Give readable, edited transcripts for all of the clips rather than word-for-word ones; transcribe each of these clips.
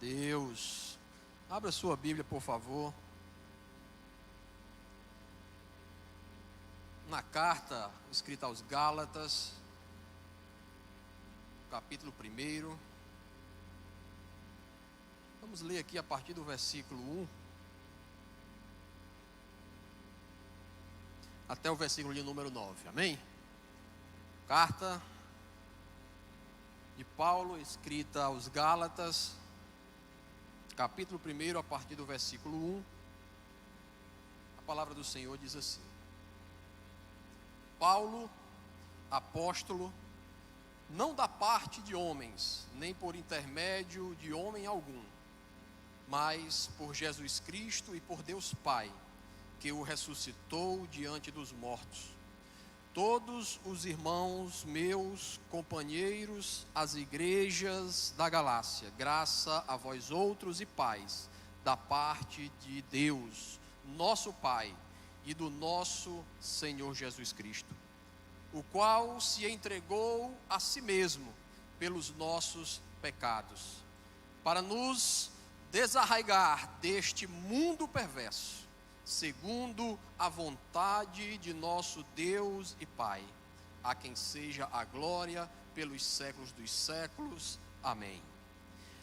Deus. Abra sua Bíblia, por favor. Na carta escrita aos Gálatas, capítulo 1. Vamos ler aqui a partir do versículo 1 até o versículo de número 9. Amém? Carta de Paulo escrita aos Gálatas, capítulo 1, a partir do versículo 1. A palavra do Senhor diz assim: Paulo, apóstolo, não da parte de homens, nem por intermédio de homem algum, mas por Jesus Cristo e por Deus Pai, que o ressuscitou diante dos mortos. Todos os irmãos meus, companheiros, as igrejas da Galácia, graça a vós outros e paz, da parte de Deus, nosso Pai, e do nosso Senhor Jesus Cristo, o qual se entregou a si mesmo pelos nossos pecados, para nos desarraigar deste mundo perverso, segundo a vontade de nosso Deus e Pai, a quem seja a glória pelos séculos dos séculos. Amém.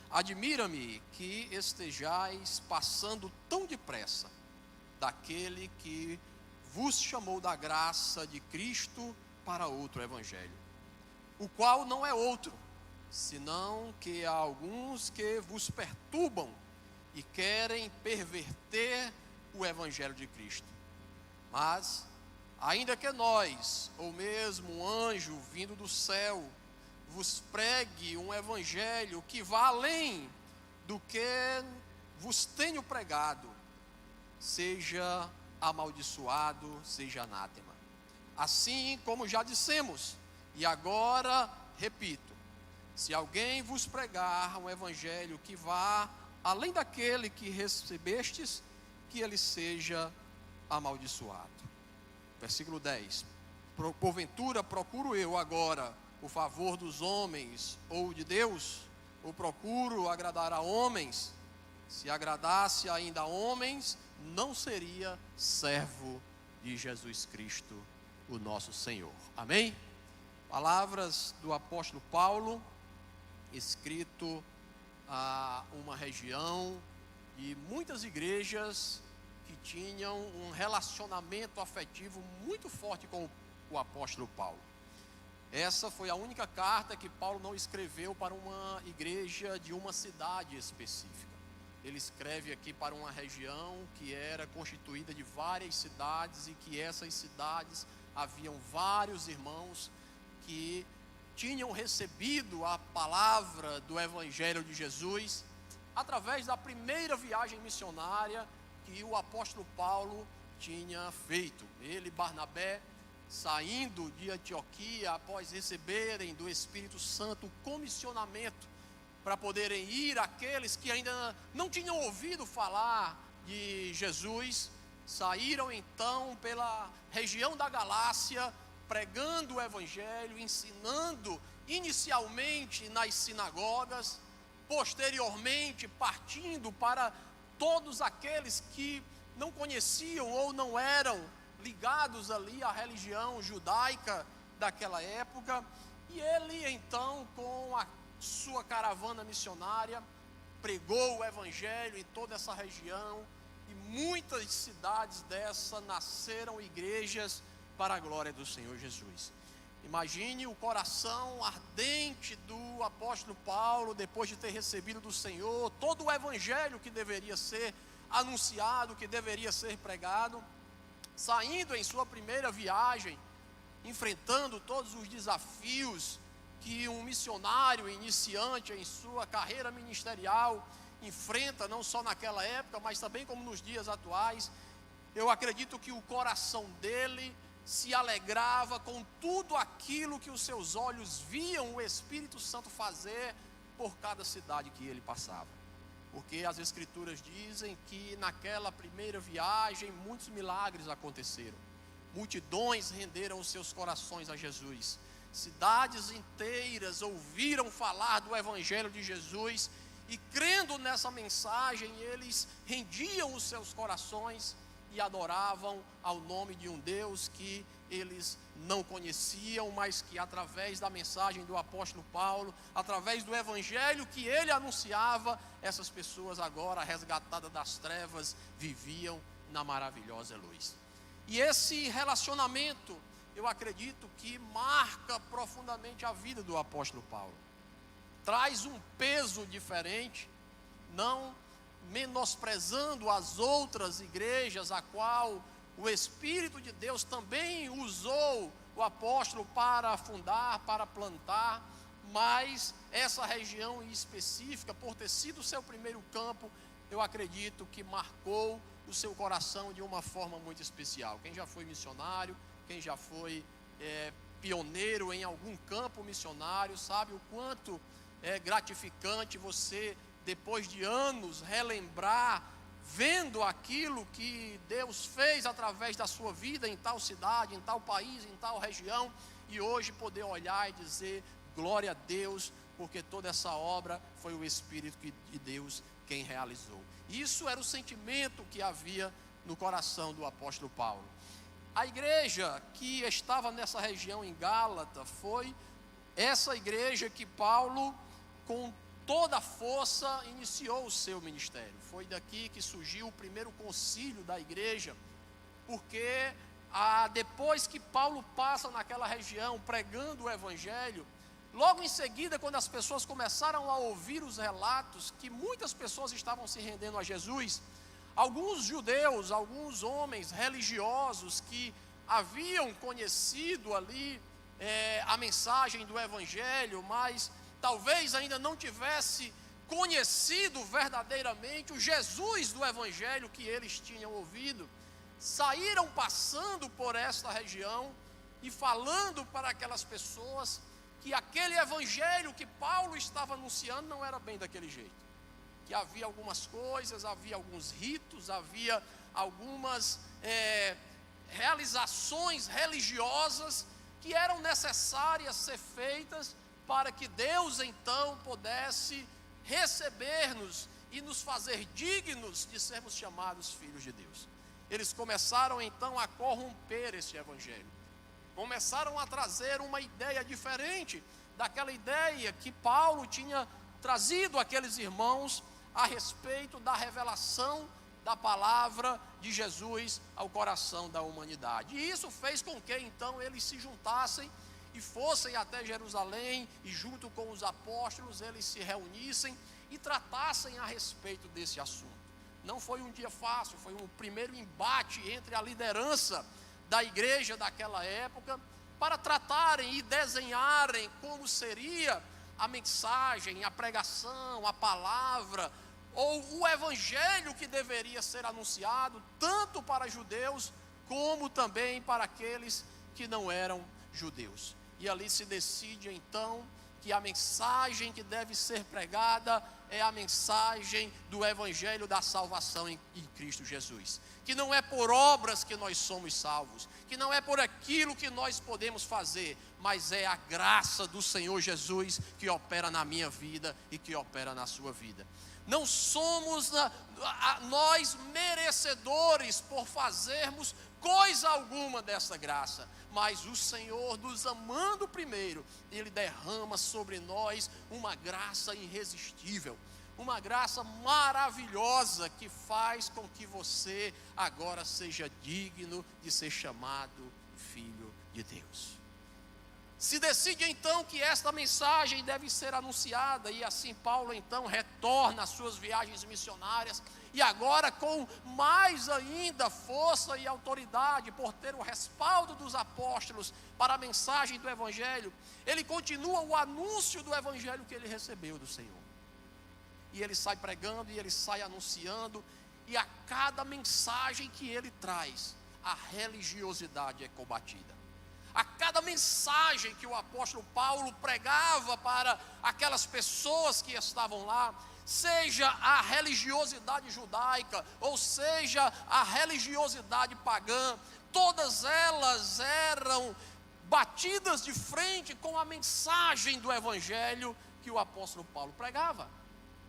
Admira-me que estejais passando tão depressa daquele que vos chamou da graça de Cristo para outro evangelho, o qual não é outro, senão que há alguns que vos perturbam e querem perverter o evangelho de Cristo. Mas, ainda que nós, ou mesmo um anjo vindo do céu, vos pregue um evangelho que vá além do que vos tenho pregado, seja amaldiçoado, seja anátema. Assim como já dissemos, e agora repito: se alguém vos pregar um evangelho que vá além daquele que recebestes, que ele seja amaldiçoado. Versículo 10: porventura procuro eu agora o favor dos homens ou de Deus? Ou procuro agradar a homens? Se agradasse ainda a homens, não seria servo de Jesus Cristo, o nosso Senhor. Amém? Palavras do apóstolo Paulo, escrito a uma região de muitas igrejas que tinham um relacionamento afetivo muito forte com o apóstolo Paulo. Essa foi a única carta que Paulo não escreveu para uma igreja de uma cidade específica. Ele escreve aqui para uma região que era constituída de várias cidades, e que essas cidades haviam vários irmãos que tinham recebido a palavra do Evangelho de Jesus através da primeira viagem missionária que o apóstolo Paulo tinha feito. Ele e Barnabé, saindo de Antioquia após receberem do Espírito Santo o comissionamento para poderem ir àqueles que ainda não tinham ouvido falar de Jesus, saíram então pela região da Galácia, pregando o Evangelho, ensinando inicialmente nas sinagogas, posteriormente partindo para todos aqueles que não conheciam ou não eram ligados ali à religião judaica daquela época. E ele então, com a sua caravana missionária, pregou o evangelho em toda essa região, e muitas cidades dessa nasceram igrejas para a glória do Senhor Jesus. Imagine o coração ardente do apóstolo Paulo, depois de ter recebido do Senhor todo o evangelho que deveria ser anunciado, que deveria ser pregado, saindo em sua primeira viagem, enfrentando todos os desafios que um missionário iniciante em sua carreira ministerial enfrenta, não só naquela época, mas também como nos dias atuais. Eu acredito que o coração dele se alegrava com tudo aquilo que os seus olhos viam o Espírito Santo fazer por cada cidade que ele passava. Porque as Escrituras dizem que naquela primeira viagem muitos milagres aconteceram. Multidões renderam os seus corações a Jesus. Cidades inteiras ouviram falar do Evangelho de Jesus e crendo nessa mensagem, eles rendiam os seus corações e adoravam ao nome de um Deus que eles não conheciam, mas que através da mensagem do apóstolo Paulo, através do evangelho que ele anunciava, essas pessoas agora resgatadas das trevas, viviam na maravilhosa luz. E esse relacionamento, eu acredito que marca profundamente a vida do apóstolo Paulo. Traz um peso diferente, não menosprezando as outras igrejas, a qual o Espírito de Deus também usou o apóstolo para fundar, para plantar, mas essa região em específica, por ter sido o seu primeiro campo, eu acredito que marcou o seu coração de uma forma muito especial. Quem já foi missionário, quem já foi pioneiro em algum campo missionário, sabe o quanto é gratificante você, depois de anos, relembrar, vendo aquilo que Deus fez através da sua vida em tal cidade, em tal país, em tal região, e hoje poder olhar e dizer, glória a Deus, porque toda essa obra foi o Espírito de Deus quem realizou. Isso era o sentimento que havia no coração do apóstolo Paulo. A igreja que estava nessa região em Gálata foi essa igreja que Paulo, com toda a força, iniciou o seu ministério. Foi daqui que surgiu o primeiro concílio da igreja, porque depois que Paulo passa naquela região pregando o evangelho, logo em seguida, quando as pessoas começaram a ouvir os relatos que muitas pessoas estavam se rendendo a Jesus, alguns judeus, alguns homens religiosos que haviam conhecido ali a mensagem do evangelho, mas talvez ainda não tivesse conhecido verdadeiramente o Jesus do evangelho que eles tinham ouvido, saíram passando por esta região e falando para aquelas pessoas que aquele evangelho que Paulo estava anunciando não era bem daquele jeito, que havia algumas coisas, havia alguns ritos, havia algumas realizações religiosas que eram necessárias ser feitas para que Deus então pudesse receber-nos e nos fazer dignos de sermos chamados filhos de Deus. Eles começaram então a corromper esse evangelho, começaram a trazer uma ideia diferente daquela ideia que Paulo tinha trazido àqueles irmãos a respeito da revelação da palavra de Jesus ao coração da humanidade. E isso fez com que então eles se juntassem e fossem até Jerusalém, e junto com os apóstolos eles se reunissem e tratassem a respeito desse assunto. Não foi um dia fácil, foi um primeiro embate entre a liderança da igreja daquela época, para tratarem e desenharem como seria a mensagem, a pregação, a palavra, ou o evangelho que deveria ser anunciado, tanto para judeus, como também para aqueles que não eram judeus. E ali se decide então que a mensagem que deve ser pregada é a mensagem do evangelho da salvação em Cristo Jesus, que não é por obras que nós somos salvos, que não é por aquilo que nós podemos fazer, mas é a graça do Senhor Jesus que opera na minha vida e que opera na sua vida. Não somos nós merecedores por fazermos coisa alguma dessa graça, mas o Senhor, nos amando primeiro, Ele derrama sobre nós uma graça irresistível, uma graça maravilhosa que faz com que você agora seja digno de ser chamado filho de Deus. Se decide então que esta mensagem deve ser anunciada, e assim Paulo então retorna às suas viagens missionárias, e agora com mais ainda força e autoridade, por ter o respaldo dos apóstolos para a mensagem do evangelho, ele continua o anúncio do evangelho que ele recebeu do Senhor. E ele sai pregando, e ele sai anunciando, e a cada mensagem que ele traz, a religiosidade é combatida. A cada mensagem que o apóstolo Paulo pregava para aquelas pessoas que estavam lá, seja a religiosidade judaica, ou seja a religiosidade pagã, todas elas eram batidas de frente com a mensagem do evangelho que o apóstolo Paulo pregava.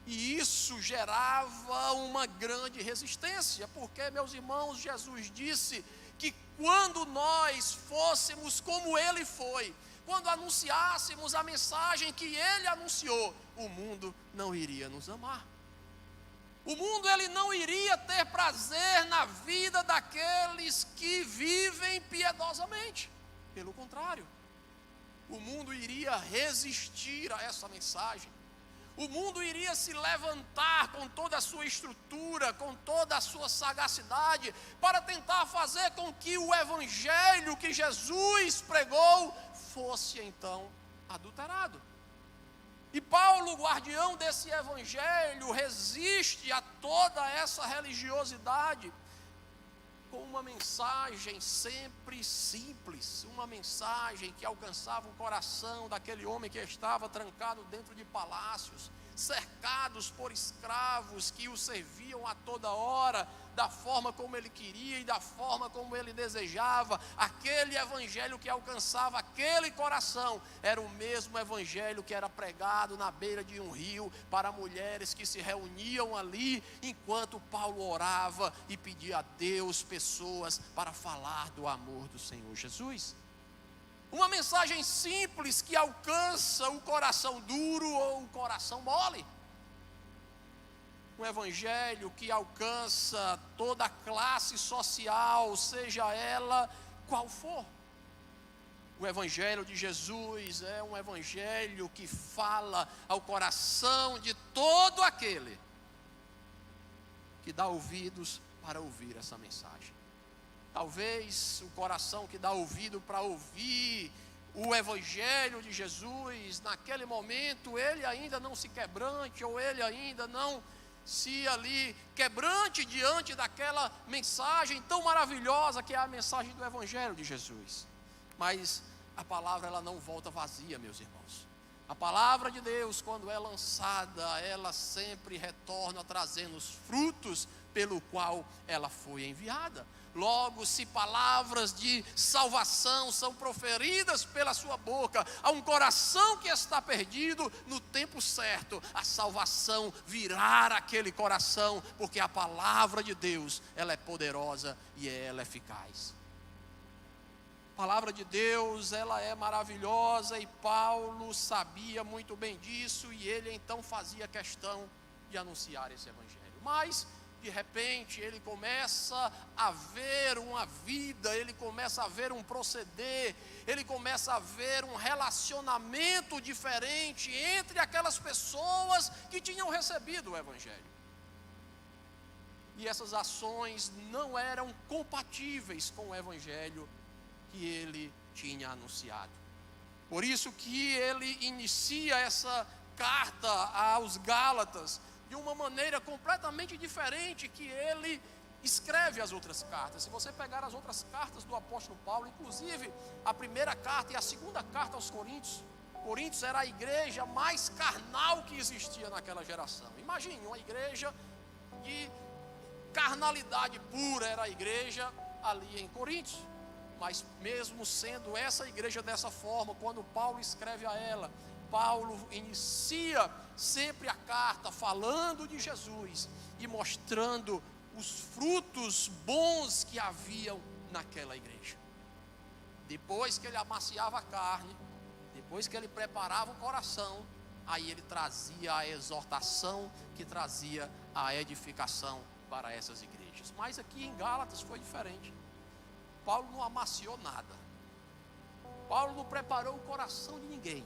E isso gerava uma grande resistência, porque, meus irmãos, Jesus disse que quando nós fôssemos como Ele foi, quando anunciássemos a mensagem que Ele anunciou, o mundo não iria nos amar. O mundo ele não iria ter prazer na vida daqueles que vivem piedosamente. Pelo contrário, o mundo iria resistir a essa mensagem. O mundo iria se levantar com toda a sua estrutura, com toda a sua sagacidade, para tentar fazer com que o evangelho que Jesus pregou fosse então adulterado. E Paulo, guardião desse evangelho, resiste a toda essa religiosidade com uma mensagem sempre simples, uma mensagem que alcançava o coração daquele homem que estava trancado dentro de palácios, cercados por escravos que o serviam a toda hora, da forma como ele queria e da forma como ele desejava. Aquele evangelho que alcançava aquele coração era o mesmo evangelho que era pregado na beira de um rio para mulheres que se reuniam ali enquanto Paulo orava e pedia a Deus pessoas para falar do amor do Senhor Jesus. Uma mensagem simples que alcança o coração duro ou o coração mole. Um evangelho que alcança toda a classe social, seja ela qual for. O evangelho de Jesus é um evangelho que fala ao coração de todo aquele que dá ouvidos para ouvir essa mensagem. Talvez o coração que dá ouvido para ouvir o evangelho de Jesus, naquele momento ele ainda não se quebrante, ou ele ainda não se ali quebrante diante daquela mensagem tão maravilhosa que é a mensagem do evangelho de Jesus. Mas a palavra ela não volta vazia, meus irmãos. A palavra de Deus, quando é lançada, ela sempre retorna trazendo os frutos pelo qual ela foi enviada. Logo, se palavras de salvação são proferidas pela sua boca a um coração que está perdido, no tempo certo a salvação virá aquele coração, porque a palavra de Deus ela é poderosa e ela é eficaz. A palavra de Deus ela é maravilhosa e Paulo sabia muito bem disso, e ele então fazia questão de anunciar esse evangelho. Mas de repente ele começa a ver uma vida, ele começa a ver um proceder, ele começa a ver um relacionamento diferente entre aquelas pessoas que tinham recebido o evangelho. E essas ações não eram compatíveis com o evangelho que ele tinha anunciado. Por isso que ele inicia essa carta aos Gálatas de uma maneira completamente diferente que ele escreve as outras cartas. Se você pegar as outras cartas do apóstolo Paulo, inclusive a primeira carta e a segunda carta aos Coríntios, Coríntios era a igreja mais carnal que existia naquela geração. Imagine, uma igreja de carnalidade pura era a igreja ali em Coríntios. Mas mesmo sendo essa igreja dessa forma, quando Paulo escreve a ela, Paulo inicia sempre a carta falando de Jesus e mostrando os frutos bons que haviam naquela igreja. Depois que ele amaciava a carne, depois que ele preparava o coração, aí ele trazia a exortação que trazia a edificação para essas igrejas. Mas aqui em Gálatas foi diferente. Paulo não amaciou nada. Paulo não preparou o coração de ninguém.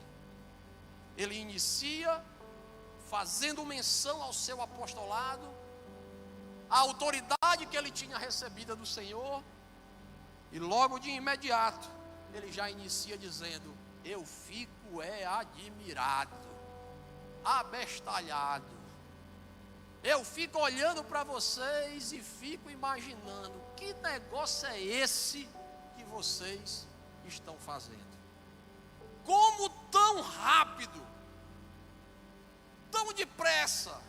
Ele inicia fazendo menção ao seu apostolado, a autoridade que ele tinha recebida do Senhor, e logo de imediato ele já inicia dizendo: eu fico admirado, abestalhado. Eu fico olhando para vocês e fico imaginando, que negócio é esse que vocês estão fazendo? Como tão rápido, tão depressa?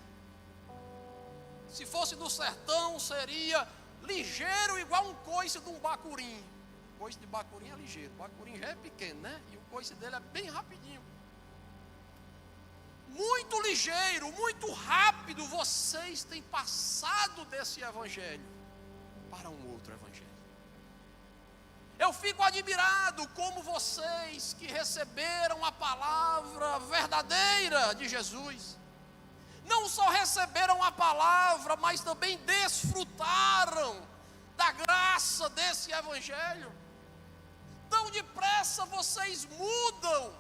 Se fosse no sertão, seria ligeiro igual um coice de um bacurim. O coice de bacurim é ligeiro, o bacurim já é pequeno, né? E o coice dele é bem rapidinho. muito ligeiro, muito rápido, vocês têm passado desse evangelho para um outro evangelho. Eu fico admirado como vocês que receberam a palavra verdadeira de Jesus, não só receberam a palavra, mas também desfrutaram da graça desse evangelho. Tão depressa vocês mudam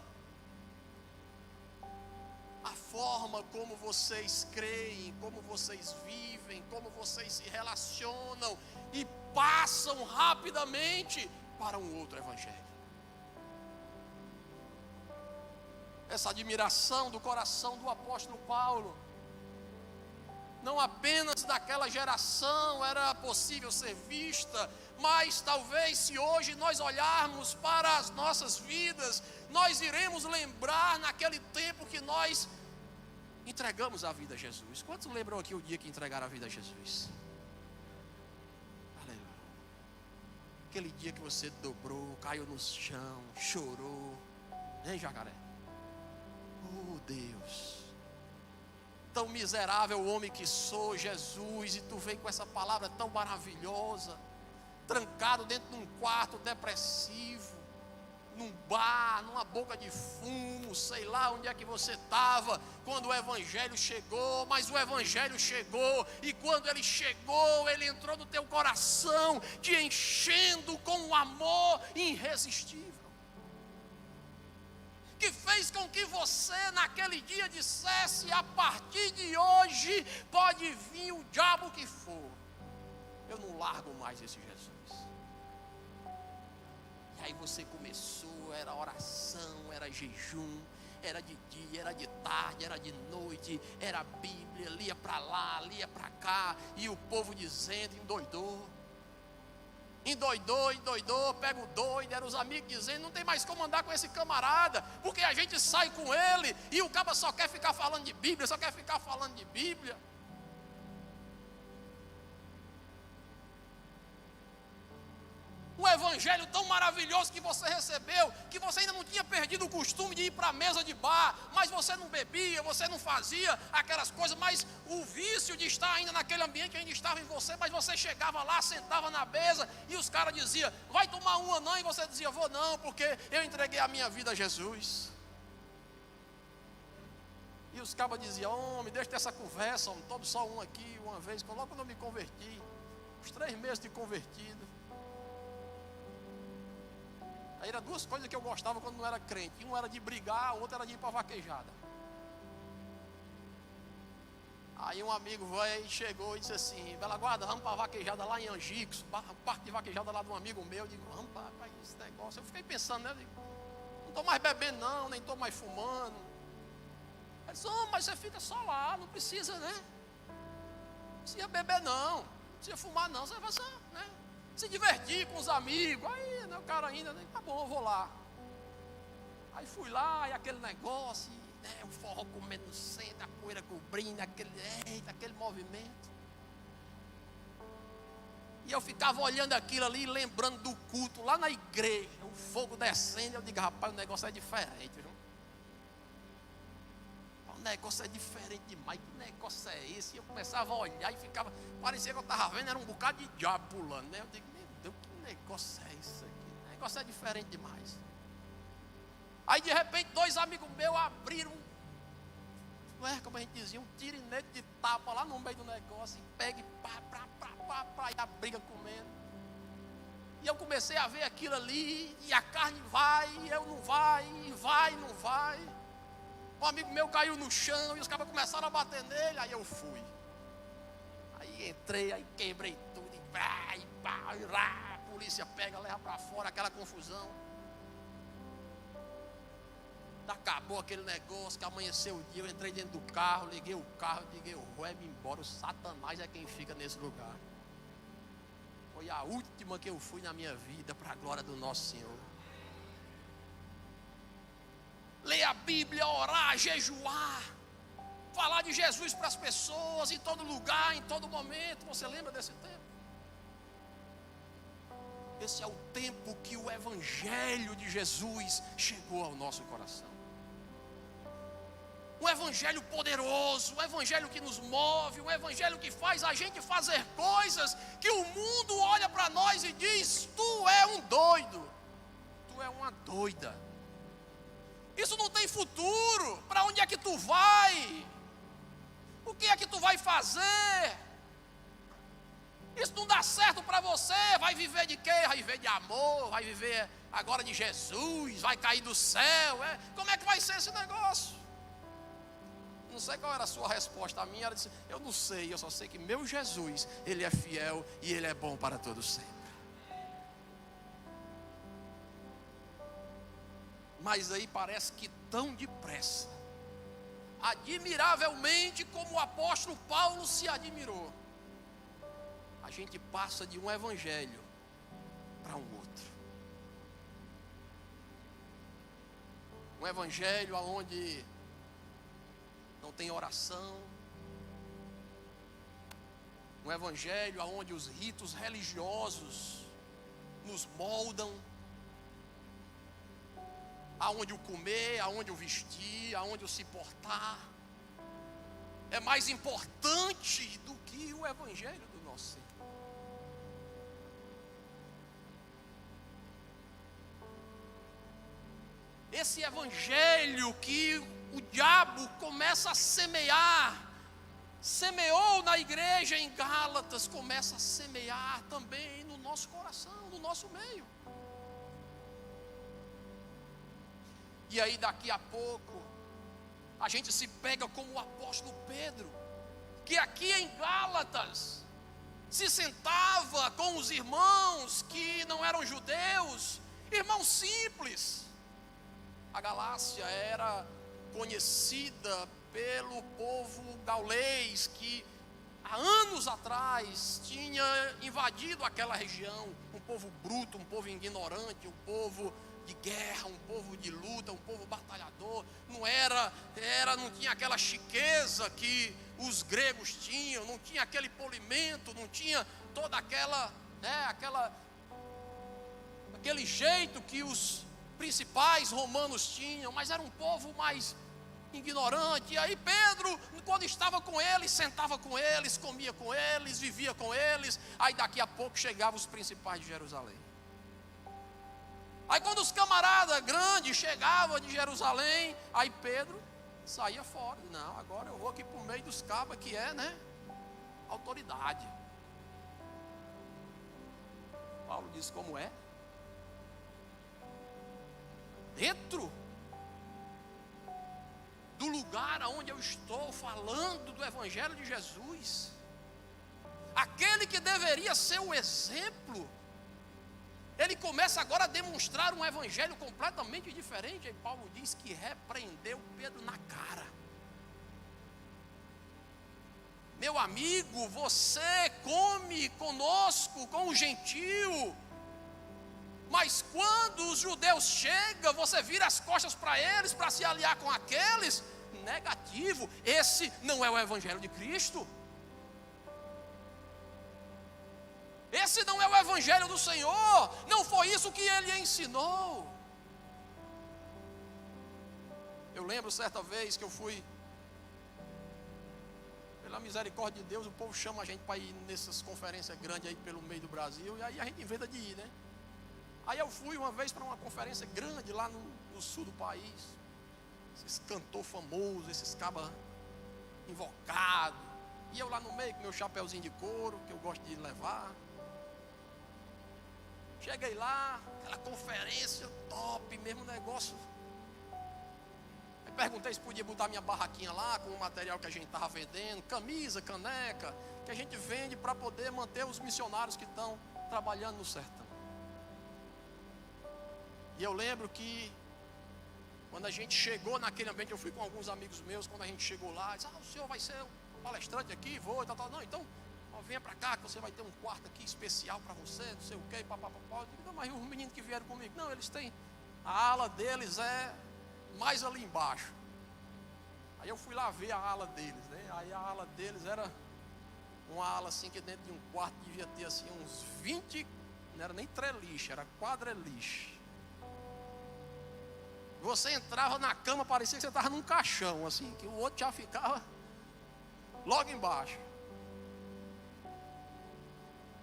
a forma como vocês creem, como vocês vivem, como vocês se relacionam, e passam rapidamente para um outro evangelho. Essa admiração do coração do apóstolo Paulo, não apenas daquela geração era possível ser vista, mas talvez se hoje nós olharmos para as nossas vidas, nós iremos lembrar naquele tempo que nós entregamos a vida a Jesus. Quantos lembram aqui o dia que entregaram a vida a Jesus? Aleluia. Aquele dia que você dobrou, caiu no chão, chorou, hein, Jacaré? Oh Deus, tão miserável homem que sou, Jesus, e tu vem com essa palavra tão maravilhosa, trancado dentro de um quarto depressivo, num bar, numa boca de fumo, sei lá onde é que você estava quando o evangelho chegou, mas o evangelho chegou, e quando ele chegou, ele entrou no teu coração, te enchendo com um amor irresistível, que fez com que você naquele dia dissesse: a partir de hoje pode vir o diabo que for, eu não largo mais esse Jesus. E aí você começou, era oração, era jejum, era de dia, era de tarde, era de noite, era Bíblia, lia para lá, lia para cá, e o povo dizendo, endoidou, pega o doido, eram os amigos dizendo: não tem mais como andar com esse camarada, porque a gente sai com ele, e o cara só quer ficar falando de Bíblia, Um evangelho tão maravilhoso que você recebeu, que você ainda não tinha perdido o costume de ir para a mesa de bar, mas você não bebia, você não fazia aquelas coisas, mas o vício de estar ainda naquele ambiente ainda estava em você, mas você chegava lá, sentava na mesa, e os caras diziam: vai tomar uma não? E você dizia: vou não, porque eu entreguei a minha vida a Jesus. E os cabas diziam: homem, deixa dessa conversa, homem, tome só um aqui, uma vez. Logo quando eu me converti, uns 3 meses de convertido. Aí eram 2 coisas que eu gostava quando não era crente. Um era de brigar, o outro era de ir para vaquejada. Aí um amigo veio e chegou e disse assim: Bela Guarda, vamos para a vaquejada lá em Angicos, parte de vaquejada lá de um amigo meu. Eu digo: vamos para esse negócio. Eu fiquei pensando, né? Eu digo: não estou mais bebendo não, nem estou mais fumando. Ele disse: oh, mas você fica só lá, não precisa, né? Não precisa beber não, não precisa fumar não, você vai só, né? Se divertir com os amigos. Aí, né, o cara ainda, né, tá bom, eu vou lá. Aí fui lá, e aquele negócio, né, o forró comendo no centro, a poeira cobrindo, aquele movimento. E eu ficava olhando aquilo ali, lembrando do culto lá na igreja, o fogo descendo. Eu digo: rapaz, o negócio é diferente, viu? O negócio é diferente demais, que negócio é esse? E eu começava a olhar e ficava, parecia que eu estava vendo, era um bocado de diabo pulando, né? Eu digo: meu Deus, que negócio é isso aqui? O negócio é diferente demais. Aí de repente 2 amigos meus abriram, como a gente dizia, um tirinete de tapa lá no meio do negócio, e pega e pá, e a briga comendo. E eu comecei a ver aquilo ali, e a carne vai, e eu não vai, e vai, não vai. Um amigo meu caiu no chão e os caras começaram a bater nele. Aí eu fui. Aí entrei, aí quebrei tudo. A polícia pega, leva para fora, aquela confusão. Acabou aquele negócio, que amanheceu o dia. Eu entrei dentro do carro, liguei o carro, digo: eu vou me embora. O Satanás é quem fica nesse lugar. Foi a última que eu fui na minha vida, para a glória do nosso Senhor. Ler a Bíblia, orar, jejuar, falar de Jesus para as pessoas, em todo lugar, em todo momento. Você lembra desse tempo? Esse é o tempo que o Evangelho de Jesus chegou ao nosso coração. um evangelho poderoso, um evangelho que nos move, um evangelho que faz a gente fazer coisas que o mundo olha para nós e diz: tu é um doido, tu é uma doida, isso não tem futuro, para onde é que tu vai? O que é que tu vai fazer? Isso não dá certo para você. Vai viver de quê? Vai viver de amor, vai viver agora de Jesus, vai cair do céu. Como é que vai ser esse negócio? Não sei qual era a sua resposta. A minha era dizer: eu não sei, eu só sei que meu Jesus, Ele é fiel e Ele é bom para todos sempre. Mas aí parece que tão depressa, admiravelmente como o apóstolo Paulo se admirou, a gente passa de um evangelho para um outro. Um evangelho onde não tem oração. Um evangelho onde os ritos religiosos nos moldam. Aonde o comer, aonde o vestir, aonde o se portar é mais importante do que o evangelho do nosso Senhor. Esse evangelho que o diabo começa a semear, semeou na igreja em Gálatas, começa a semear também no nosso coração, no nosso meio. E aí daqui a pouco a gente se pega como o apóstolo Pedro, que aqui em Gálatas se sentava com os irmãos que não eram judeus, irmãos simples. A Galácia era conhecida pelo povo gaulês que há anos atrás tinha invadido aquela região, um povo bruto, um povo ignorante, um povo de guerra, um povo de luta, um povo batalhador. Não tinha aquela chiqueza que os gregos tinham, não tinha aquele polimento, não tinha toda aquele jeito que os principais romanos tinham, mas era um povo mais ignorante. E aí Pedro, quando estava com eles, sentava com eles, comia com eles, vivia com eles. Aí daqui a pouco chegavam os principais de Jerusalém. Aí quando os camaradas grandes chegavam de Jerusalém, aí Pedro saía fora. Não, agora eu vou aqui por meio dos cabas que autoridade. Paulo diz: como é? Dentro do lugar onde eu estou falando do evangelho de Jesus, aquele que deveria ser o exemplo, ele começa agora a demonstrar um evangelho completamente diferente. E Paulo diz que repreendeu Pedro na cara. Meu amigo, você come conosco, com o gentio, mas quando os judeus chegam, você vira as costas para eles, para se aliar com aqueles. Negativo, esse não é o evangelho de Cristo. Esse não é o evangelho do Senhor. Não foi isso que ele ensinou. Eu lembro certa vez que eu fui, pela misericórdia de Deus, o povo chama a gente para ir nessas conferências grandes aí pelo meio do Brasil, e aí a gente inventa de ir, né? Aí eu fui uma vez para uma conferência grande lá no sul do país. Esses cantor famosos, esses cabas invocados. E eu lá no meio com meu chapeuzinho de couro, que eu gosto de levar. Cheguei lá, aquela conferência top, mesmo negócio. Aí perguntei se podia botar minha barraquinha lá com o material que a gente estava vendendo, camisa, caneca, que a gente vende para poder manter os missionários que estão trabalhando no sertão. E eu lembro que quando a gente chegou naquele ambiente, eu fui com alguns amigos meus, quando a gente chegou lá, disse: o senhor vai ser um palestrante aqui? Vou, tal. Não, então venha para cá que você vai ter um quarto aqui especial para você, não sei o que, papapá. Eu digo: não, mas os meninos que vieram comigo, não, eles têm, a ala deles é mais ali embaixo. Aí eu fui lá ver a ala deles, né? Aí a ala deles era uma ala assim que dentro de um quarto devia ter assim uns 20, não era nem treliche, era quadreliche. Você entrava na cama, parecia que você estava num caixão, assim, que o outro já ficava logo embaixo.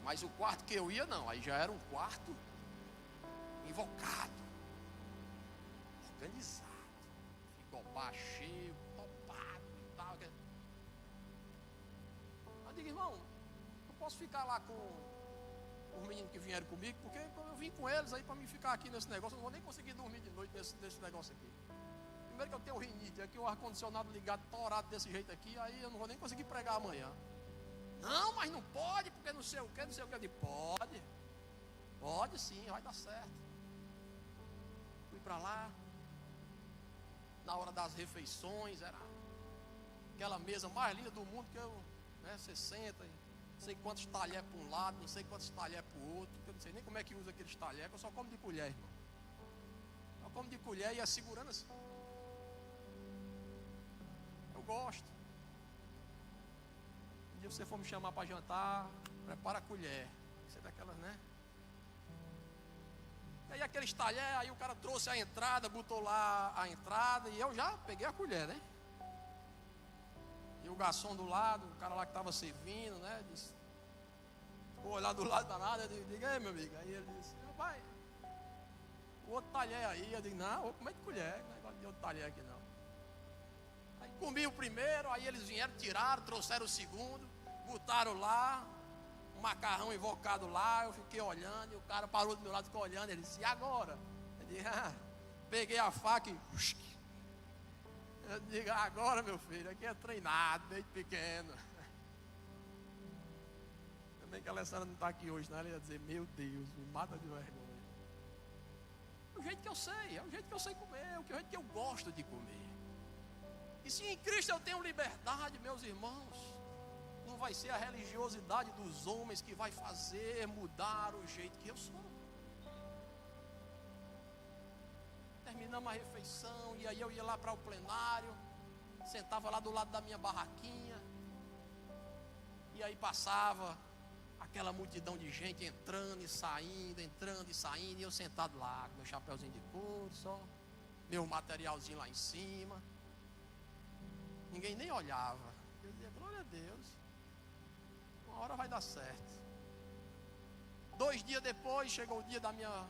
Mas o quarto que eu ia, não, aí já era um quarto invocado, organizado, ficou cheio, topado e tal. Eu digo, irmão, eu posso ficar lá com os meninos que vieram comigo, porque quando eu vim com eles aí para mim ficar aqui nesse negócio, eu não vou nem conseguir dormir de noite nesse negócio aqui. Primeiro que eu tenho rinite, aqui o ar-condicionado ligado, torado desse jeito aqui, aí eu não vou nem conseguir pregar amanhã. Não, mas não pode, porque não sei o que, não sei o que. Eu digo, pode sim, vai dar certo. Fui para lá, na hora das refeições, era aquela mesa mais linda do mundo que eu, você senta e não sei quantos talheres para um lado, não sei quantos talheres para o outro, eu não sei nem como é que usa aqueles talheres, eu só como de colher, irmão. Eu como de colher e ia segurando assim. Eu gosto. Um dia você for me chamar para jantar, prepara a colher. Você daquelas, né? E aí aqueles talheres, aí o cara trouxe a entrada, botou lá a entrada e eu já peguei a colher, né? E o garçom do lado, o cara lá que estava servindo, né? Disse, vou olhar do lado da nada, eu digo, ei meu amigo. Aí ele disse, rapaz, o outro talher aí. Eu digo, não, vou comer de colher, não é negócio de outro talher aqui não. Aí comi o primeiro, aí eles vieram, tiraram, trouxeram o segundo, botaram lá, um macarrão invocado lá, eu fiquei olhando, e o cara parou do meu lado, ficou olhando, ele disse, e agora? Eu disse, peguei a faca e... Eu digo, agora meu filho, aqui é treinado, desde pequeno. Também que a Alessandra não está aqui hoje, né? Ela ia dizer, meu Deus, me mata de vergonha. É o jeito que eu sei, é o jeito que eu sei comer, é o jeito que eu gosto de comer. E se em Cristo eu tenho liberdade, meus irmãos, não vai ser a religiosidade dos homens que vai fazer mudar o jeito que eu sou. Terminamos a refeição e aí eu ia lá para o plenário, sentava lá do lado da minha barraquinha, e aí passava aquela multidão de gente entrando e saindo, e eu sentado lá, com meu chapéuzinho de couro só, meu materialzinho lá em cima, ninguém nem olhava. Eu dizia, glória a Deus, uma hora vai dar certo. 2 dias depois, chegou o dia da minha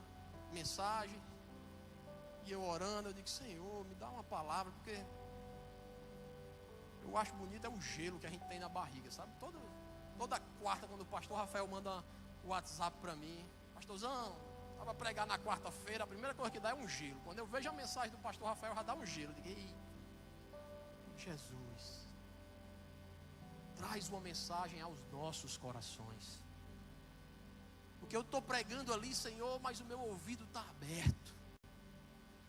mensagem, e eu orando, eu digo, Senhor, me dá uma palavra, porque eu acho bonito é o gelo que a gente tem na barriga, sabe? Toda quarta, quando o pastor Rafael manda o WhatsApp para mim, pastorzão, estava a pregar na quarta-feira, a primeira coisa que dá é um gelo. Quando eu vejo a mensagem do pastor Rafael, já dá um gelo. Eu digo, ei, Jesus, traz uma mensagem aos nossos corações. Porque eu estou pregando ali, Senhor, mas o meu ouvido está aberto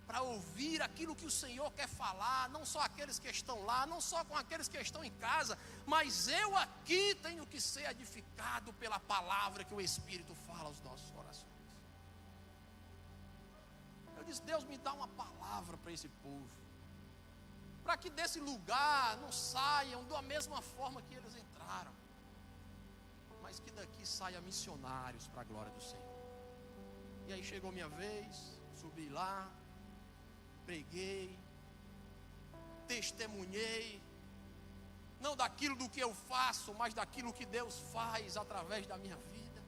para ouvir aquilo que o Senhor quer falar, não só aqueles que estão lá, não só com aqueles que estão em casa, mas eu aqui tenho que ser edificado pela palavra que o Espírito fala aos nossos corações. Eu disse, Deus, me dá uma palavra para esse povo, para que desse lugar não saiam da mesma forma que eles entraram, mas que daqui saiam missionários para a glória do Senhor. E aí chegou minha vez, subi lá, preguei, testemunhei, não daquilo do que eu faço, mas daquilo que Deus faz através da minha vida.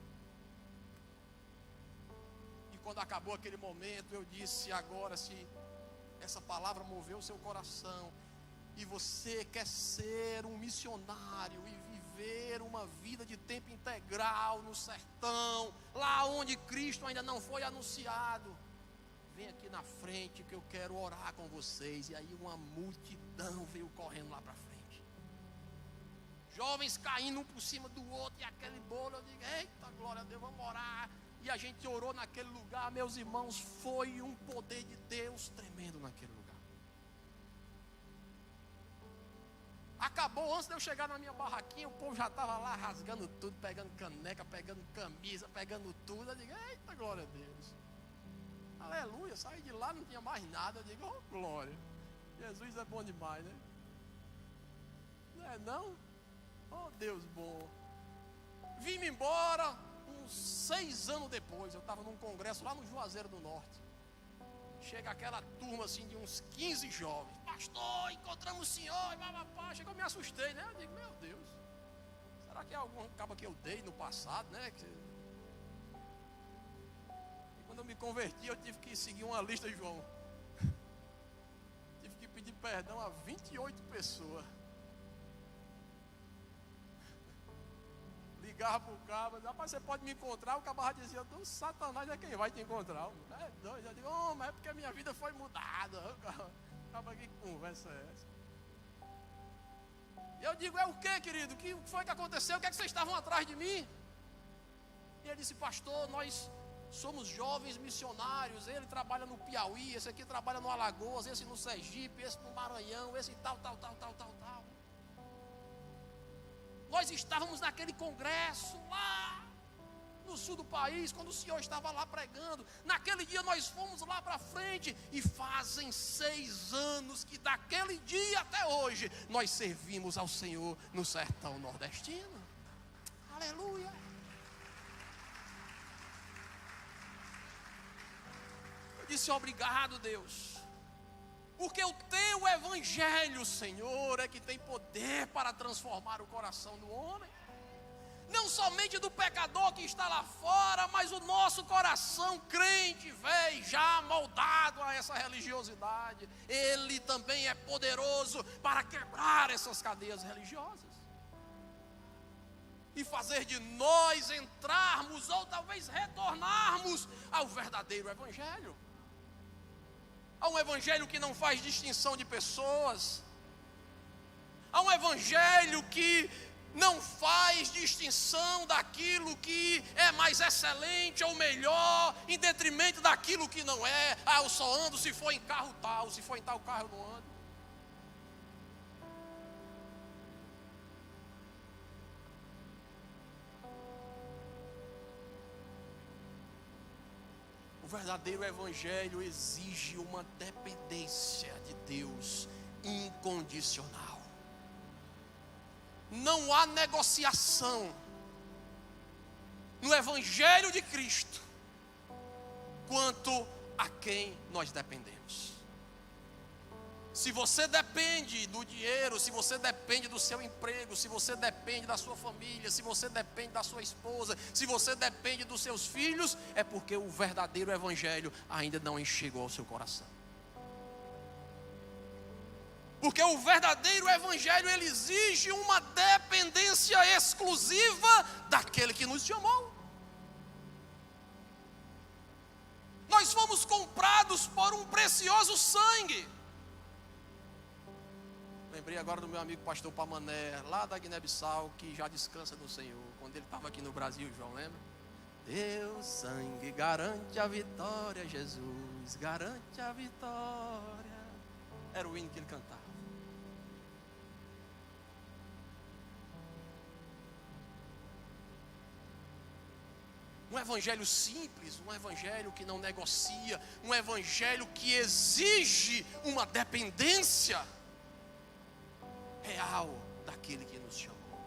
E quando acabou aquele momento, eu disse, agora se essa palavra moveu o seu coração, e você quer ser um missionário e viver uma vida de tempo integral no sertão, lá onde Cristo ainda não foi anunciado, vem aqui na frente que eu quero orar com vocês. E aí uma multidão veio correndo lá para frente, jovens caindo um por cima do outro, e aquele bolo, eu digo, eita, glória a Deus, vamos orar. E a gente orou naquele lugar, meus irmãos, foi um poder de Deus tremendo naquele lugar. Acabou, antes de eu chegar na minha barraquinha, o povo já estava lá rasgando tudo, pegando caneca, pegando camisa, pegando tudo. Eu digo, eita, glória a Deus, aleluia. Saí de lá, não tinha mais nada. Eu digo, oh, glória, Jesus é bom demais, né? Não é não? Oh, Deus bom. Vim-me embora uns 6 anos depois. Eu estava num congresso lá no Juazeiro do Norte, Chega aquela turma assim de uns 15 jovens. Pastor, encontramos o senhor. E papapá. Chegou, eu me assustei, né? Eu digo, meu Deus. Será que é algum acaba que eu dei no passado, né? E quando eu me converti, eu tive que seguir uma lista, João. Tive que pedir perdão a 28 pessoas. Ligava pro cabo, rapaz, você pode me encontrar? O cabo dizia, do Satanás é quem vai te encontrar. É doido. Eu digo, oh, mas é porque a minha vida foi mudada. Acaba, que conversa é essa? E eu digo, é o que, querido? O que foi que aconteceu? O que é que vocês estavam atrás de mim? E ele disse, pastor, nós somos jovens missionários. Ele trabalha no Piauí, esse aqui trabalha no Alagoas, esse no Sergipe, esse no Maranhão, esse tal. Nós estávamos naquele congresso lá no sul do país, quando o senhor estava lá pregando. Naquele dia nós fomos lá para frente e fazem 6 anos que daquele dia até hoje nós servimos ao Senhor no sertão nordestino. Aleluia! Eu disse, obrigado, Deus. Porque o teu evangelho, Senhor, é que tem poder para transformar o coração do homem. Não somente do pecador que está lá fora, mas o nosso coração crente, velho, já moldado a essa religiosidade. Ele também é poderoso para quebrar essas cadeias religiosas. E fazer de nós entrarmos ou talvez retornarmos ao verdadeiro evangelho. Há um evangelho que não faz distinção de pessoas. Há um evangelho que não faz distinção daquilo que é mais excelente ou melhor, em detrimento daquilo que não é. Ah, eu só ando se for em carro tal, se for em tal carro eu não ando. O verdadeiro evangelho exige uma dependência de Deus incondicional. Não há negociação no evangelho de Cristo quanto a quem nós dependemos. Se você depende do dinheiro, se você depende do seu emprego, se você depende da sua família, se você depende da sua esposa, se você depende dos seus filhos, é porque o verdadeiro evangelho ainda não chegou ao seu coração. Porque o verdadeiro evangelho, ele exige uma dependência exclusiva daquele que nos chamou. Nós fomos comprados por um precioso sangue. Lembrei agora do meu amigo pastor Pamané, lá da Guiné-Bissau, que já descansa no Senhor. Quando ele estava aqui no Brasil, João, lembra? Teu sangue garante a vitória, Jesus, garante a vitória. Era o hino que ele cantava. Um evangelho simples, um evangelho que não negocia, um evangelho que exige uma dependência real daquele que nos chamou.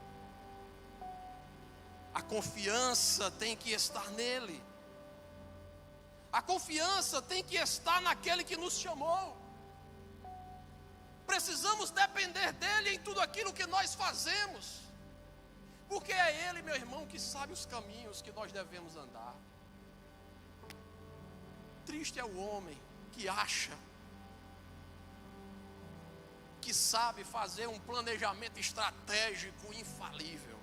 A confiança tem que estar nele. A confiança tem que estar naquele que nos chamou. Precisamos depender dele em tudo aquilo que nós fazemos. Porque é ele, meu irmão, que sabe os caminhos que nós devemos andar. Triste é o homem que acha que sabe fazer um planejamento estratégico infalível.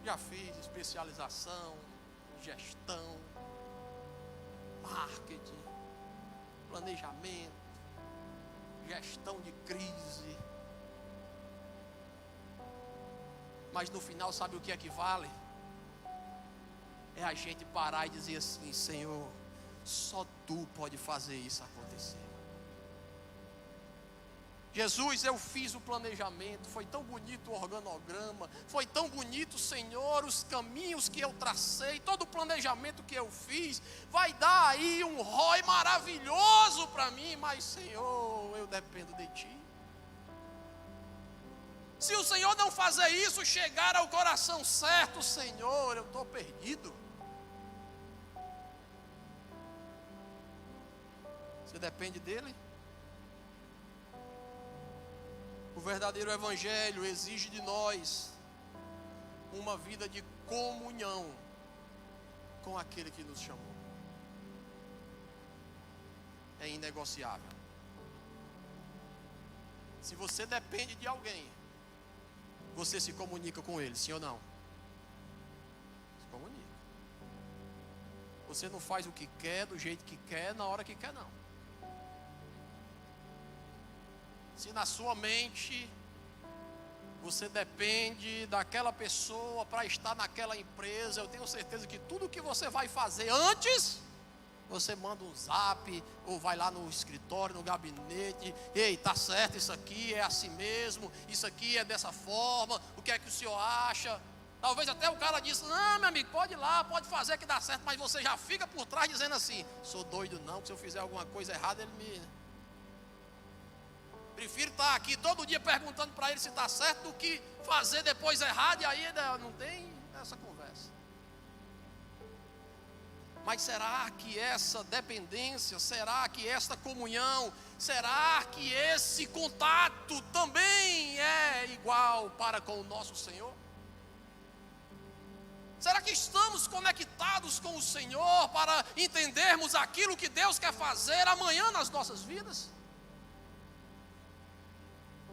Já fiz especialização, gestão, marketing, planejamento, gestão de crise. Mas no final, sabe o que é que vale? É a gente parar e dizer assim: Senhor, só Tu pode fazer isso acontecer. Jesus, eu fiz o planejamento, foi tão bonito o organograma, foi tão bonito, Senhor, os caminhos que eu tracei, todo o planejamento que eu fiz, vai dar aí um ROI maravilhoso para mim, mas Senhor, eu dependo de Ti. Se o Senhor não fazer isso chegar ao coração certo, Senhor, eu estou perdido. depende dele. O verdadeiro evangelho exige de nós uma vida de comunhão com aquele que nos chamou. É inegociável. Se você depende de alguém, você se comunica com ele, sim ou não? Se comunica. Você não faz o que quer, do jeito que quer, na hora que quer, não. Se na sua mente você depende daquela pessoa para estar naquela empresa, eu tenho certeza que tudo que você vai fazer antes, você manda um zap, ou vai lá no escritório, no gabinete, ei, tá certo isso aqui, é assim mesmo, isso aqui é dessa forma, o que é que o senhor acha? Talvez até o cara disse, não, meu amigo, pode ir lá, pode fazer que dá certo, mas você já fica por trás dizendo assim, sou doido não, que se eu fizer alguma coisa errada, ele me... Prefiro estar aqui todo dia perguntando para ele se está certo do que fazer depois errado, e aí não tem essa conversa. Mas será que essa dependência, será que esta comunhão, será que esse contato também é igual para com o nosso Senhor? Será que estamos conectados com o Senhor para entendermos aquilo que Deus quer fazer amanhã nas nossas vidas?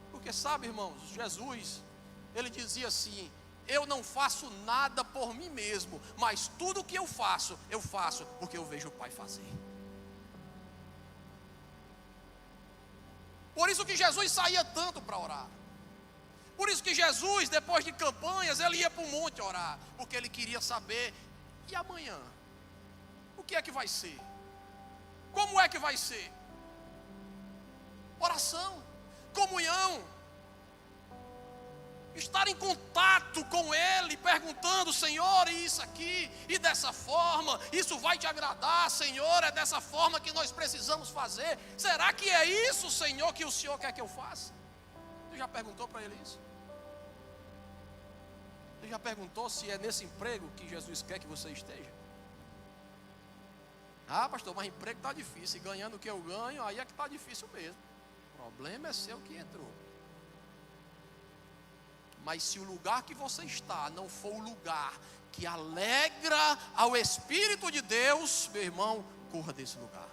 Porque sabe, irmãos, Jesus, ele dizia assim, eu não faço nada por mim mesmo, mas tudo que eu faço porque eu vejo o Pai fazer. Por isso que Jesus saía tanto para orar. Por isso que Jesus, depois de campanhas, ele ia para o monte orar, porque ele queria saber, e amanhã? O que é que vai ser? Como é que vai ser? Oração, comunhão, estar em contato com Ele, perguntando, Senhor, e isso aqui, e dessa forma, isso vai te agradar, Senhor, é dessa forma que nós precisamos fazer. Será que é isso, Senhor, que o Senhor quer que eu faça? Você já perguntou para Ele isso? Você já perguntou se é nesse emprego que Jesus quer que você esteja? Ah, pastor, mas emprego está difícil, e ganhando o que eu ganho, aí é que está difícil mesmo. O problema é seu que entrou. Mas se o lugar que você está não for o lugar que alegra ao Espírito de Deus, meu irmão, corra desse lugar.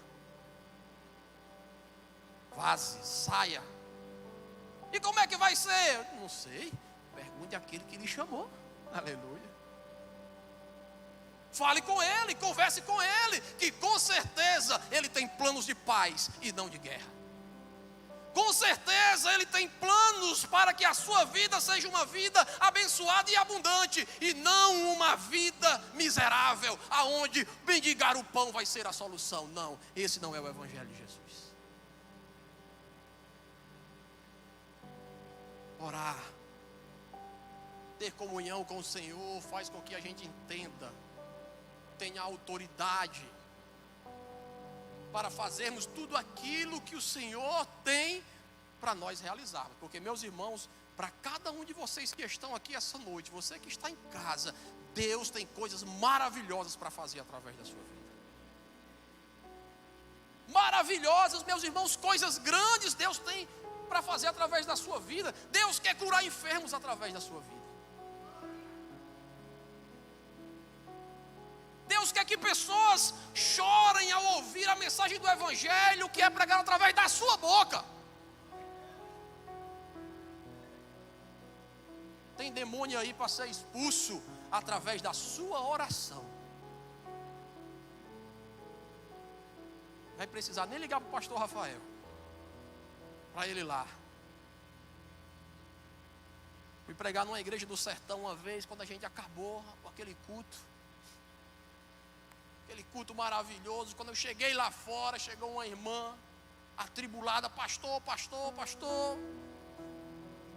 Vaze, saia. E como é que vai ser? Não sei. Pergunte àquele que lhe chamou. Aleluia. Fale com ele, converse com ele, que com certeza ele tem planos de paz e não de guerra. Com certeza Ele tem planos para que a sua vida seja uma vida abençoada e abundante, e não uma vida miserável, aonde mendigar o pão vai ser a solução. Não, esse não é o Evangelho de Jesus. Orar, ter comunhão com o Senhor, faz com que a gente entenda, tenha autoridade para fazermos tudo aquilo que o Senhor tem para nós realizarmos. Porque, meus irmãos, para cada um de vocês que estão aqui essa noite, você que está em casa, Deus tem coisas maravilhosas para fazer através da sua vida. Maravilhosas, meus irmãos, coisas grandes Deus tem para fazer através da sua vida. Deus quer curar enfermos através da sua vida. Deus quer que pessoas chorem ao ouvir a mensagem do Evangelho, que é pregado através da sua boca. Tem demônio aí para ser expulso através da sua oração. Vai precisar nem ligar para o pastor Rafael, para ele ir lá. Fui pregar numa igreja do sertão uma vez, quando a gente acabou com aquele culto maravilhoso. Quando eu cheguei lá fora, chegou uma irmã atribulada, pastor,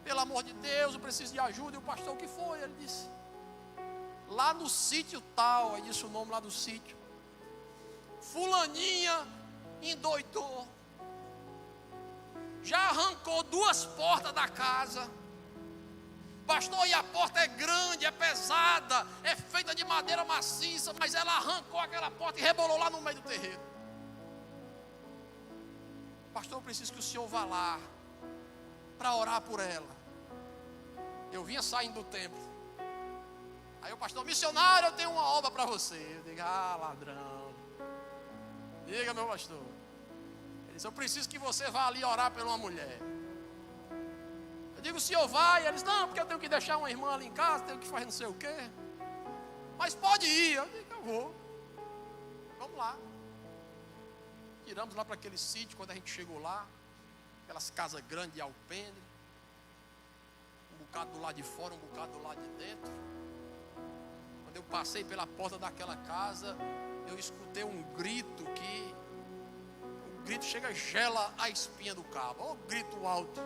pelo amor de Deus, eu preciso de ajuda. E o pastor, o que foi? Ele disse, lá no sítio tal, aí disse o nome lá do sítio, fulaninha endoidou, já arrancou 2 portas da casa. Pastor, e a porta é grande, é pesada, é feita de madeira maciça, mas ela arrancou aquela porta e rebolou lá no meio do terreiro. pastor, eu preciso que o senhor vá lá para orar por ela. Eu vinha saindo do templo. Aí o pastor, missionário, eu tenho uma obra para você. Eu digo, ladrão. Diga, meu pastor. Ele disse, eu preciso que você vá ali orar por uma mulher. Eu digo, o senhor vai? Ele disse, não, porque eu tenho que deixar uma irmã ali em casa, tenho que fazer não sei o quê. Mas pode ir. Eu digo, eu vou. Vamos lá. Tiramos lá para aquele sítio, quando a gente chegou lá. Aquelas casas grandes de alpendre. Um bocado do lado de fora, um bocado do lado de dentro. Quando eu passei pela porta daquela casa, eu escutei um grito que... O grito chega, gela a espinha do cabo. Olha o grito alto.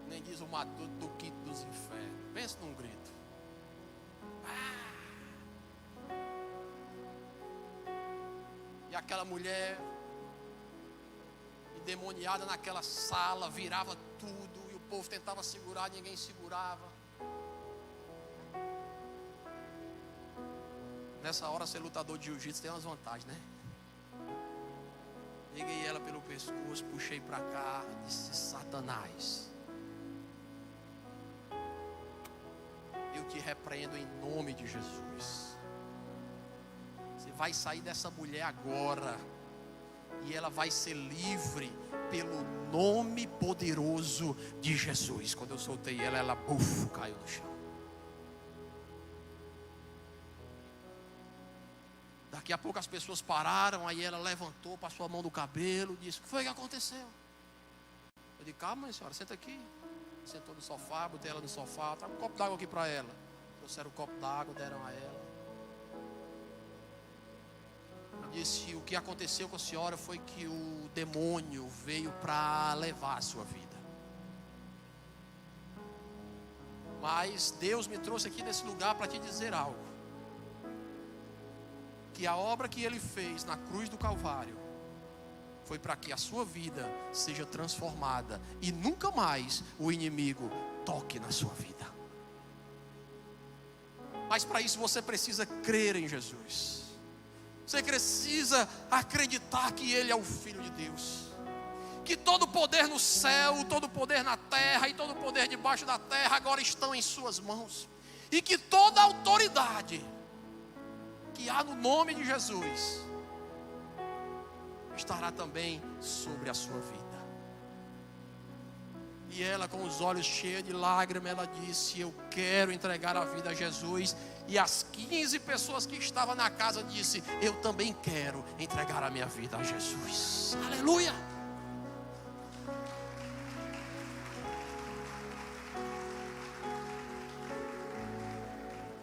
Nem diz o matuto do quinto dos infernos. Pensa num grito. E aquela mulher endemoniada naquela sala, virava tudo, e o povo tentava segurar, ninguém segurava. Nessa hora ser lutador de jiu-jitsu tem umas vantagens, né? Peguei ela pelo pescoço, puxei para cá, disse, Satanás, eu te repreendo em nome de Jesus. Você vai sair dessa mulher agora, e ela vai ser livre pelo nome poderoso de Jesus. Quando eu soltei ela caiu no chão. Daqui a pouco as pessoas pararam, aí ela levantou, passou a mão no cabelo, disse, o que foi que aconteceu? Eu disse, calma, minha senhora, senta aqui. Sentou no sofá, botei ela no sofá, traga um copo d'água aqui para ela. Trouxeram um copo d'água, deram a ela. Eu disse, o que aconteceu com a senhora foi que o demônio veio para levar a sua vida. Mas Deus me trouxe aqui nesse lugar para te dizer algo. Que a obra que Ele fez na cruz do Calvário foi para que a sua vida seja transformada e nunca mais o inimigo toque na sua vida. Mas para isso você precisa crer em Jesus. Você precisa acreditar que Ele é o Filho de Deus. Que todo poder no céu, todo poder na terra e todo poder debaixo da terra agora estão em suas mãos. E que toda autoridade que há no nome de Jesus estará também sobre a sua vida. E ela, com os olhos cheios de lágrimas, ela disse, eu quero entregar a vida a Jesus. E as 15 pessoas que estavam na casa disse, eu também quero entregar a minha vida a Jesus. Aleluia!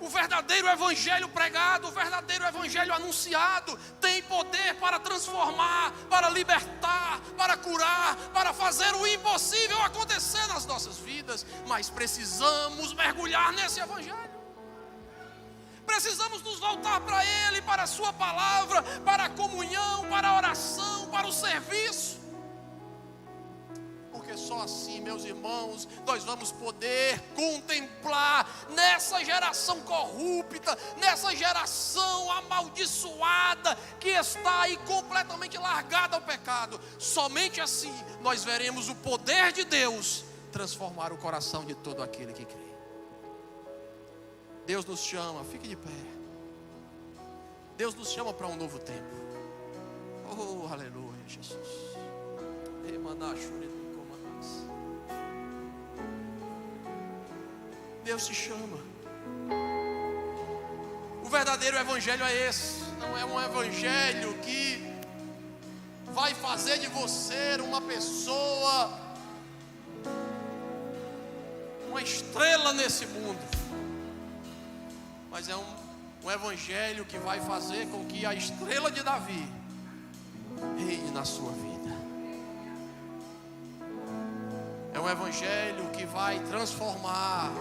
O verdadeiro evangelho pregado, o verdadeiro evangelho anunciado tem poder para transformar, para libertar, para curar, para fazer o impossível acontecer nas nossas vidas. Mas precisamos mergulhar nesse evangelho. Precisamos nos voltar para Ele, para a Sua palavra, para a comunhão, para a oração, para o serviço. Porque só assim, meus irmãos, nós vamos poder contemplar nessa geração corrupta, nessa geração amaldiçoada, que está aí completamente largada ao pecado. Somente assim nós veremos o poder de Deus transformar o coração de todo aquele que crê. Deus nos chama, fique de pé. Deus nos chama para um novo tempo. Oh, aleluia, Jesus. Deus te chama. O verdadeiro evangelho é esse. Não é um evangelho que vai fazer de você uma pessoa, uma estrela nesse mundo. Mas é um evangelho que vai fazer com que a estrela de Davi reine na sua vida. É um evangelho que vai transformar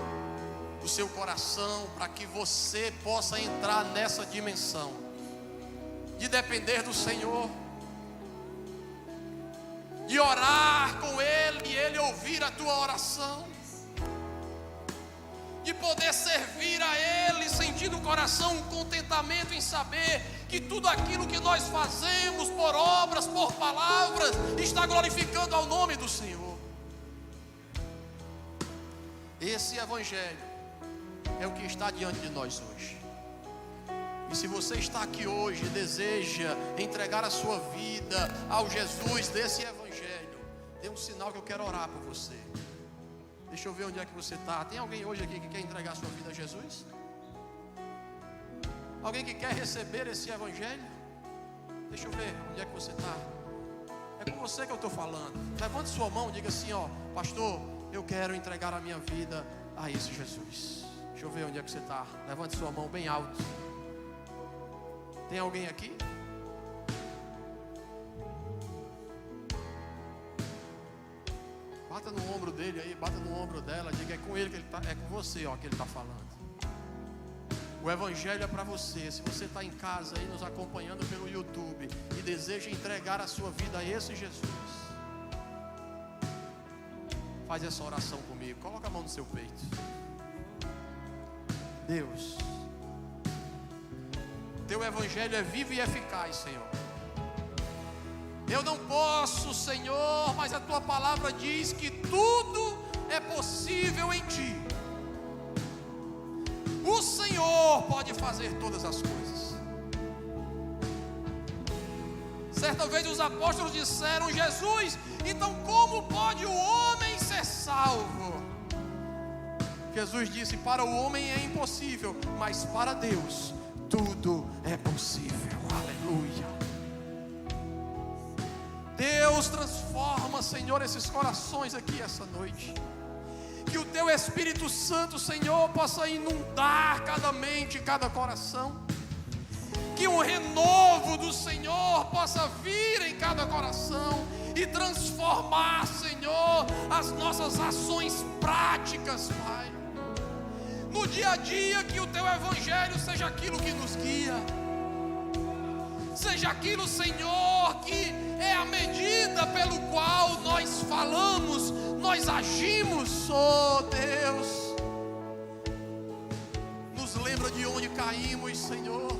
o seu coração para que você possa entrar nessa dimensão de depender do Senhor, de orar com Ele e Ele ouvir a tua oração, de poder servir a Ele, sentindo o coração um contentamento em saber que tudo aquilo que nós fazemos, por obras, por palavras, está glorificando ao nome do Senhor. Esse Evangelho é o que está diante de nós hoje. E se você está aqui hoje e deseja entregar a sua vida ao Jesus desse Evangelho, dê um sinal que eu quero orar por você. Deixa eu ver onde é que você está. Tem alguém hoje aqui que quer entregar a sua vida a Jesus? Alguém que quer receber esse Evangelho? Deixa eu ver onde é que você está. É com você que eu estou falando. Levante sua mão e diga assim, ó: pastor, eu quero entregar a minha vida a esse Jesus. Deixa eu ver onde é que você está. Levante sua mão bem alto. Tem alguém aqui? Bata no ombro dele aí, bata no ombro dela, diga: é com ele que ele tá, é com você, ó, que ele está falando. O Evangelho é para você. Se você está em casa aí nos acompanhando pelo YouTube e deseja entregar a sua vida a esse Jesus, faz essa oração comigo. Coloca a mão no seu peito. Deus, Teu Evangelho é vivo e eficaz, Senhor. Eu não posso, Senhor, mas a Tua palavra diz que tudo é possível em Ti. O Senhor pode fazer todas as coisas. Certa vez os apóstolos disseram: Jesus, então como pode o homem ser salvo? Jesus disse: para o homem é impossível, mas para Deus tudo é possível. Aleluia. Deus, transforma, Senhor, esses corações aqui essa noite. Que o Teu Espírito Santo, Senhor, possa inundar cada mente, cada coração. Que um renovo do Senhor possa vir em cada coração e transformar, Senhor, as nossas ações práticas, Pai. No dia a dia, que o Teu Evangelho seja aquilo que nos guia. Seja aquilo, Senhor, que é a medida pelo qual nós falamos, nós agimos. Oh Deus, nos lembra de onde caímos, Senhor.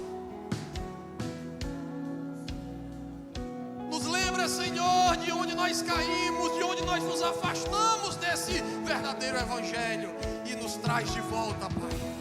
Nos lembra, Senhor, de onde nós caímos, de onde nós nos afastamos desse verdadeiro Evangelho, e nos traz de volta, Pai.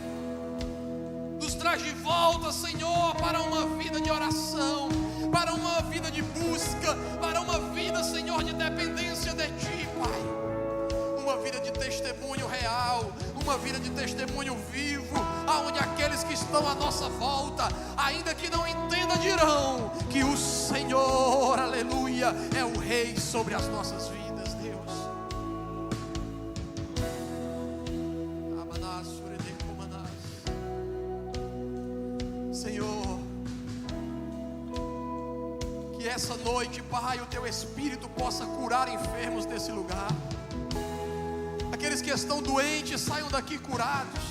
Nos traz de volta, Senhor, para uma vida de oração, para uma vida de busca, para uma vida, Senhor, de dependência de Ti, Pai. Uma vida de testemunho real, uma vida de testemunho vivo, aonde aqueles que estão à nossa volta, ainda que não entendam, dirão que o Senhor, aleluia, é o Rei sobre as nossas vidas, Deus. Senhor, que essa noite, Pai, o Teu Espírito possa curar enfermos desse lugar. Aqueles que estão doentes saiam daqui curados.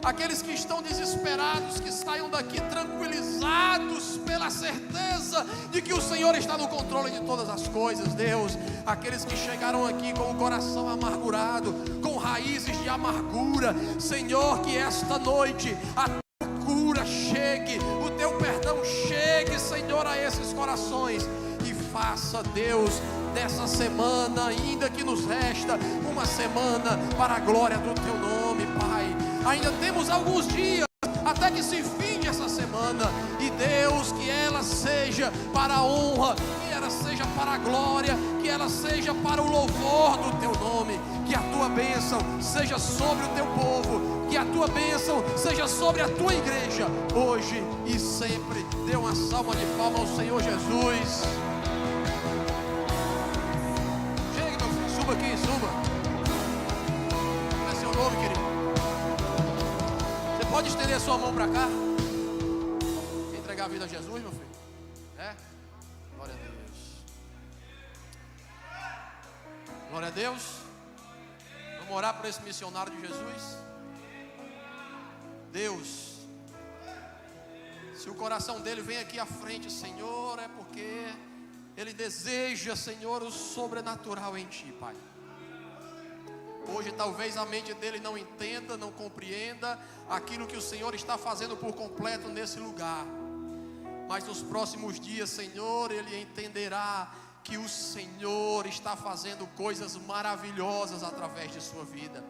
Aqueles que estão desesperados, que saiam daqui tranquilizados pela certeza de que o Senhor está no controle de todas as coisas, Deus. Aqueles que chegaram aqui com o coração amargurado, com raízes de amargura, Senhor, que esta noite a cura chegue, o Teu perdão chegue, Senhor, a esses corações. E faça, Deus, dessa semana, ainda que nos resta uma semana, para a glória do Teu nome, Pai. Ainda temos alguns dias até que se finde essa semana, e Deus, que ela seja para a honra, que ela seja para a glória, que ela seja para o louvor do Teu nome. Que a Tua bênção seja sobre o Teu povo, que a Tua bênção seja sobre a Tua igreja, hoje e sempre. Dê uma salva de palmas ao Senhor Jesus. Chega, meu filho, suba aqui, suba. Qual é seu nome, querido? Você pode estender a sua mão para cá? Quer entregar a vida a Jesus, meu filho? É? Glória a Deus. Glória a Deus. Vamos orar por esse missionário de Jesus. Deus, se o coração dele vem aqui à frente, Senhor, é porque ele deseja, Senhor, o sobrenatural em Ti, Pai. Hoje talvez a mente dele não entenda, não compreenda aquilo que o Senhor está fazendo por completo nesse lugar. Mas nos próximos dias, Senhor, ele entenderá que o Senhor está fazendo coisas maravilhosas através de sua vida.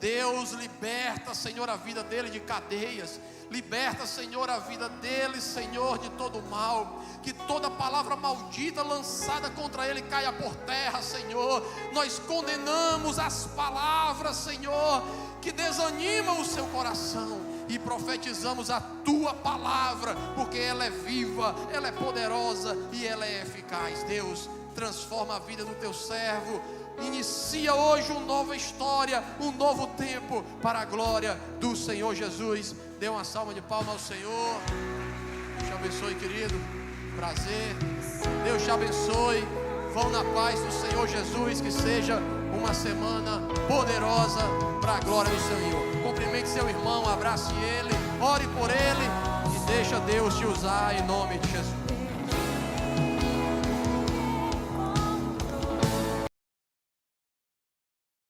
Deus, liberta, Senhor, a vida dele de cadeias. Liberta, Senhor, a vida dele, Senhor, de todo mal. Que toda palavra maldita lançada contra ele caia por terra, Senhor. Nós condenamos as palavras, Senhor, que desanimam o seu coração. E profetizamos a tua palavra, porque ela é viva, ela é poderosa e ela é eficaz. Deus, transforma a vida do teu servo. Inicia hoje uma nova história, um novo tempo, para a glória do Senhor Jesus. Dê uma salva de palmas ao Senhor. Deus te abençoe, querido. Prazer. Deus te abençoe. Vão na paz do Senhor Jesus. Que seja uma semana poderosa para a glória do Senhor. Cumprimente seu irmão, abrace ele, ore por ele e deixa Deus te usar em nome de Jesus.